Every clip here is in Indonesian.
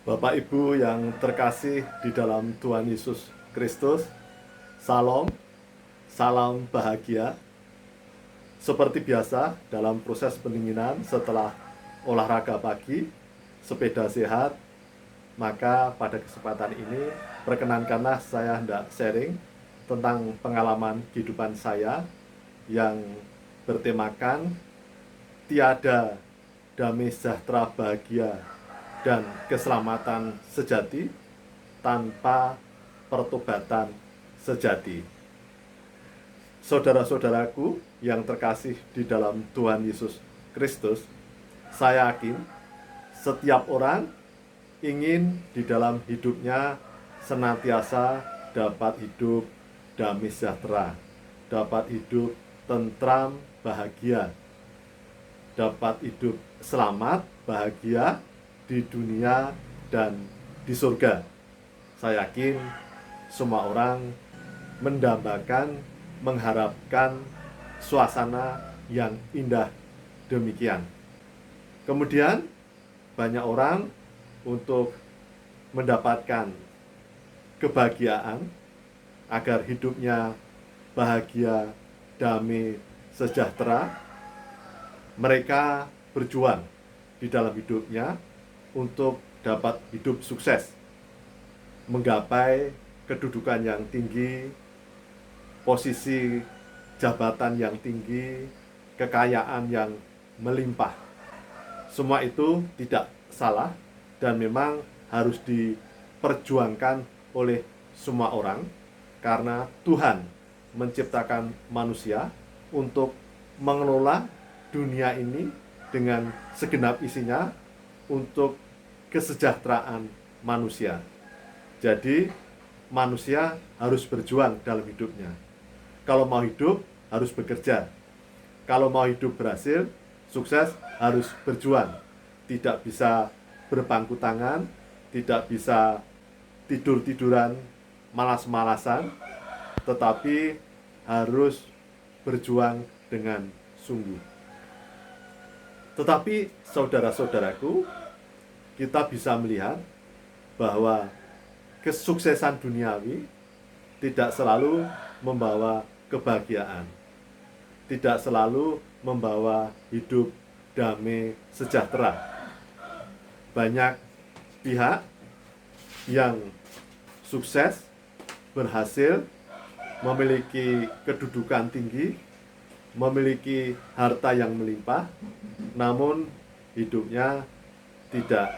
Bapak Ibu yang terkasih di dalam Tuhan Yesus Kristus, Salam, salam bahagia. Seperti biasa dalam proses pendinginan setelah olahraga pagi, sepeda sehat, maka pada kesempatan ini perkenankanlah saya hendak sharing tentang pengalaman kehidupan saya yang bertemakan tiada damai sejahtera bahagia dan keselamatan sejati tanpa pertobatan sejati. Saudara-saudaraku yang terkasih di dalam Tuhan Yesus Kristus, saya yakin setiap orang ingin di dalam hidupnya senantiasa dapat hidup damai sejahtera, dapat hidup tentram, bahagia, dapat hidup selamat, bahagia di dunia dan di surga. Saya yakin semua orang mendambakan, mengharapkan suasana yang indah demikian. Kemudian banyak orang untuk mendapatkan kebahagiaan agar hidupnya bahagia, damai, sejahtera. Mereka berjuang di dalam hidupnya untuk dapat hidup sukses, menggapai kedudukan yang tinggi, posisi jabatan yang tinggi, kekayaan yang melimpah. Semua itu tidak salah dan memang harus diperjuangkan oleh semua orang karena Tuhan menciptakan manusia untuk mengelola dunia ini dengan segenap isinya untuk kesejahteraan manusia. Jadi manusia harus berjuang dalam hidupnya. Kalau mau hidup harus bekerja. Kalau mau hidup berhasil, sukses, harus berjuang. Tidak bisa berpangku tangan, tidak bisa tidur-tiduran, malas-malasan, tetapi harus berjuang dengan sungguh. Tetapi saudara-saudaraku, kita bisa melihat bahwa kesuksesan duniawi tidak selalu membawa kebahagiaan, tidak selalu membawa hidup damai sejahtera. Banyak pihak yang sukses, berhasil, memiliki kedudukan tinggi, memiliki harta yang melimpah, namun hidupnya tidak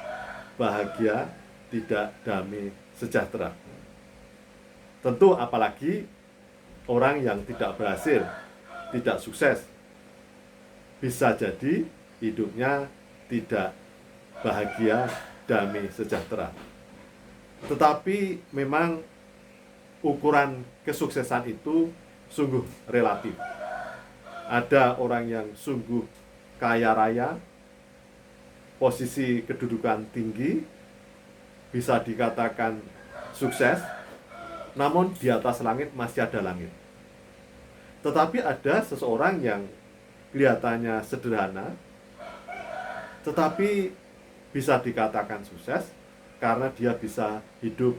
bahagia, tidak damai sejahtera. Tentu apalagi orang yang tidak berhasil, tidak sukses, bisa jadi hidupnya tidak bahagia, damai sejahtera. Tetapi memang ukuran kesuksesan itu sungguh relatif. Ada orang yang sungguh kaya raya, posisi kedudukan tinggi, bisa dikatakan sukses, namun di atas langit masih ada langit. Tetapi ada seseorang yang kelihatannya sederhana, tetapi bisa dikatakan sukses karena dia bisa hidup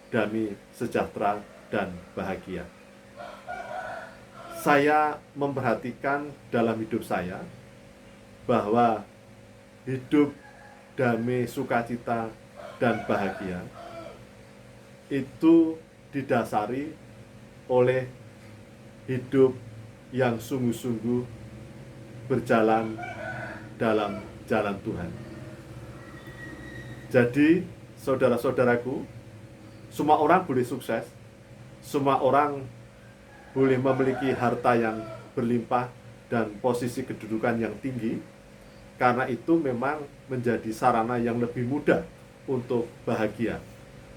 damai, sejahtera, dan bahagia. Saya memperhatikan dalam hidup saya bahwa hidup damai, sukacita, dan bahagia itu didasari oleh hidup yang sungguh-sungguh berjalan dalam jalan Tuhan. Jadi, saudara-saudaraku, semua orang boleh sukses, semua orang boleh memiliki harta yang berlimpah dan posisi kedudukan yang tinggi, karena itu memang menjadi sarana yang lebih mudah untuk bahagia.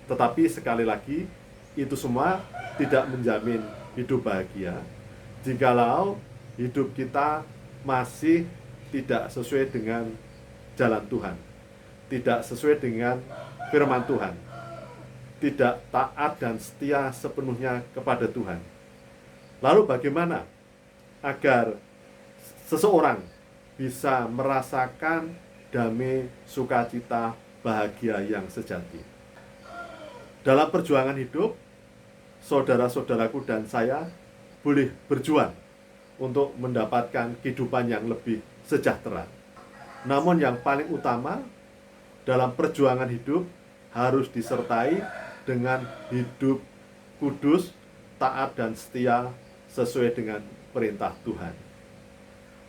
Tetapi sekali lagi, itu semua tidak menjamin hidup bahagia jikalau hidup kita masih tidak sesuai dengan jalan Tuhan, tidak sesuai dengan firman Tuhan, tidak taat dan setia sepenuhnya kepada Tuhan. Lalu bagaimana agar seseorang bisa merasakan damai, sukacita, bahagia yang sejati. Dalam perjuangan hidup, saudara-saudaraku dan saya boleh berjuang untuk mendapatkan kehidupan yang lebih sejahtera. Namun yang paling utama dalam perjuangan hidup harus disertai dengan hidup kudus, taat dan setia sesuai dengan perintah Tuhan.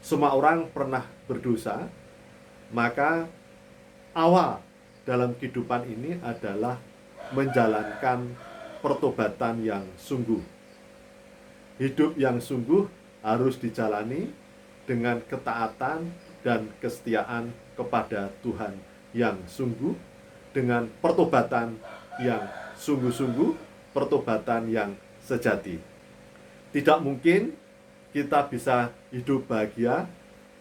Semua orang pernah berdosa, maka awal dalam kehidupan ini adalah menjalankan pertobatan yang sungguh. Hidup yang sungguh harus dijalani dengan ketaatan dan kesetiaan kepada Tuhan yang sungguh, dengan pertobatan yang sungguh-sungguh, pertobatan yang sejati. Tidak mungkin kita bisa hidup bahagia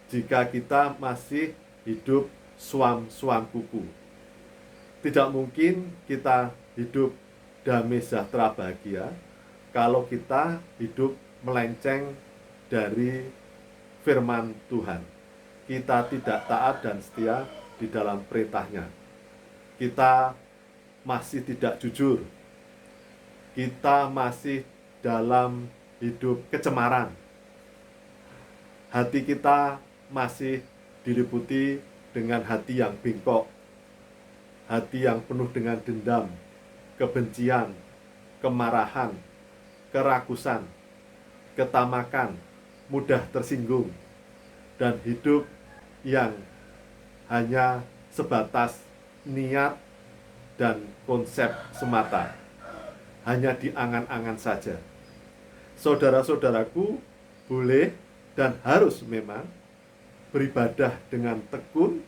jika kita masih hidup suam-suam kuku. Tidak mungkin kita hidup damai sejahtera bahagia kalau kita hidup melenceng dari firman Tuhan. Kita tidak taat dan setia di dalam perintahnya. Kita masih tidak jujur. Kita masih dalam hidup kecemaran. Hati kita masih diliputi dengan hati yang bengkok, hati yang penuh dengan dendam, kebencian, kemarahan, kerakusan, ketamakan, mudah tersinggung, dan hidup yang hanya sebatas niat dan konsep semata, hanya di angan-angan saja. Saudara-saudaraku boleh dan harus memang beribadah dengan tekun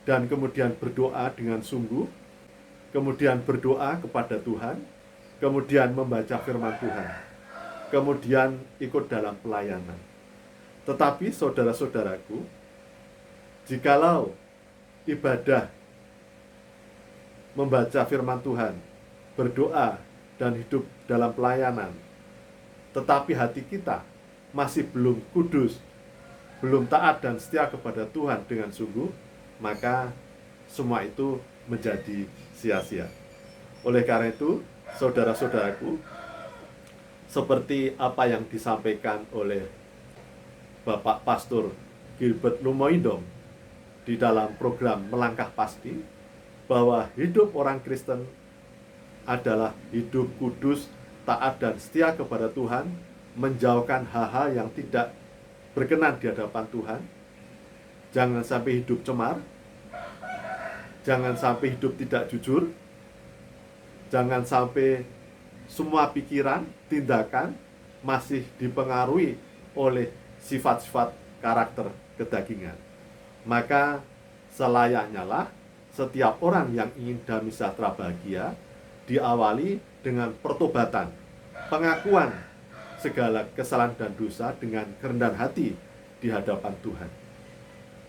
dan kemudian berdoa dengan sungguh, kemudian berdoa kepada Tuhan, kemudian membaca firman Tuhan, kemudian ikut dalam pelayanan. Tetapi saudara-saudaraku, jikalau ibadah, membaca firman Tuhan, berdoa, dan hidup dalam pelayanan, tetapi hati kita masih belum kudus, belum taat dan setia kepada Tuhan dengan sungguh, maka semua itu menjadi sia-sia. Oleh karena itu, saudara-saudaraku, seperti apa yang disampaikan oleh Bapak Pastor Gilbert Lumoindong di dalam program Melangkah Pasti, bahwa hidup orang Kristen adalah hidup kudus, taat dan setia kepada Tuhan, menjauhkan hal-hal yang tidak berkenan di hadapan Tuhan. Jangan sampai hidup cemar, jangan sampai hidup tidak jujur, jangan sampai semua pikiran, tindakan masih dipengaruhi oleh sifat-sifat karakter kedagingan. Maka selayaknya lah setiap orang yang ingin damai sejahtera bahagia diawali dengan pertobatan, pengakuan segala kesalahan dan dosa dengan kerendahan hati di hadapan Tuhan.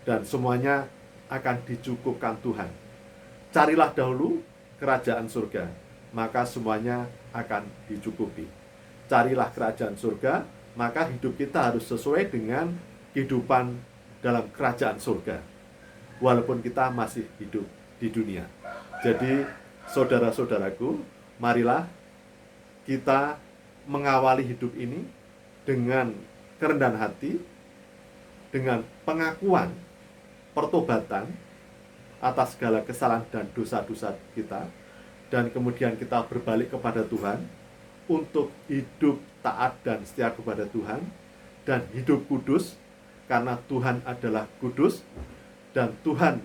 Dan semuanya akan dicukupkan Tuhan. Carilah dahulu kerajaan surga, maka semuanya akan dicukupi. Carilah kerajaan surga, maka hidup kita harus sesuai dengan kehidupan dalam kerajaan surga, walaupun kita masih hidup di dunia. Jadi, saudara-saudaraku, marilah kita mengawali hidup ini dengan kerendahan hati, dengan pengakuan, pertobatan atas segala kesalahan dan dosa-dosa kita, dan kemudian kita berbalik kepada Tuhan untuk hidup taat dan setia kepada Tuhan, dan hidup kudus, karena Tuhan adalah kudus, dan Tuhan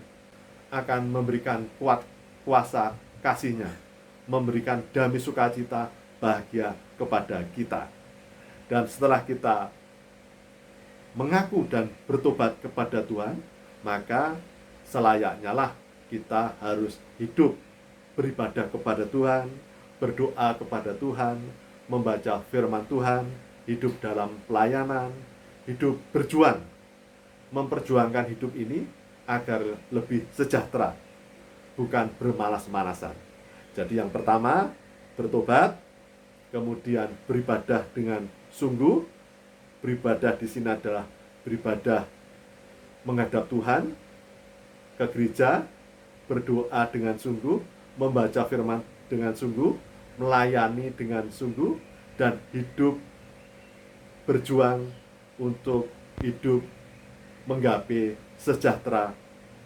akan memberikan kuasa kasih-Nya, memberikan damai sukacita, bahagia kepada kita. Dan setelah kita mengaku dan bertobat kepada Tuhan, maka selayaknya lah kita harus hidup beribadah kepada Tuhan, berdoa kepada Tuhan, membaca firman Tuhan, hidup dalam pelayanan, hidup berjuang, memperjuangkan hidup ini agar lebih sejahtera, bukan bermalas-malasan. Jadi yang pertama, bertobat, kemudian beribadah dengan sungguh. Beribadah di sini adalah beribadah menghadap Tuhan, ke gereja, berdoa dengan sungguh, membaca firman dengan sungguh, melayani dengan sungguh, dan hidup berjuang untuk hidup menggapai sejahtera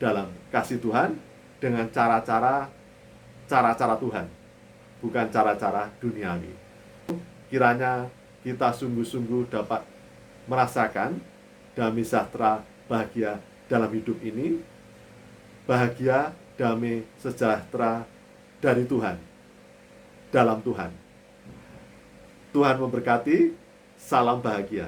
dalam kasih Tuhan dengan cara-cara Tuhan, bukan cara-cara duniawi. Kiranya kita sungguh-sungguh dapat merasakan damai sejahtera bahagia dalam hidup ini, bahagia, damai, sejahtera dari Tuhan, dalam Tuhan. Tuhan memberkati, salam bahagia.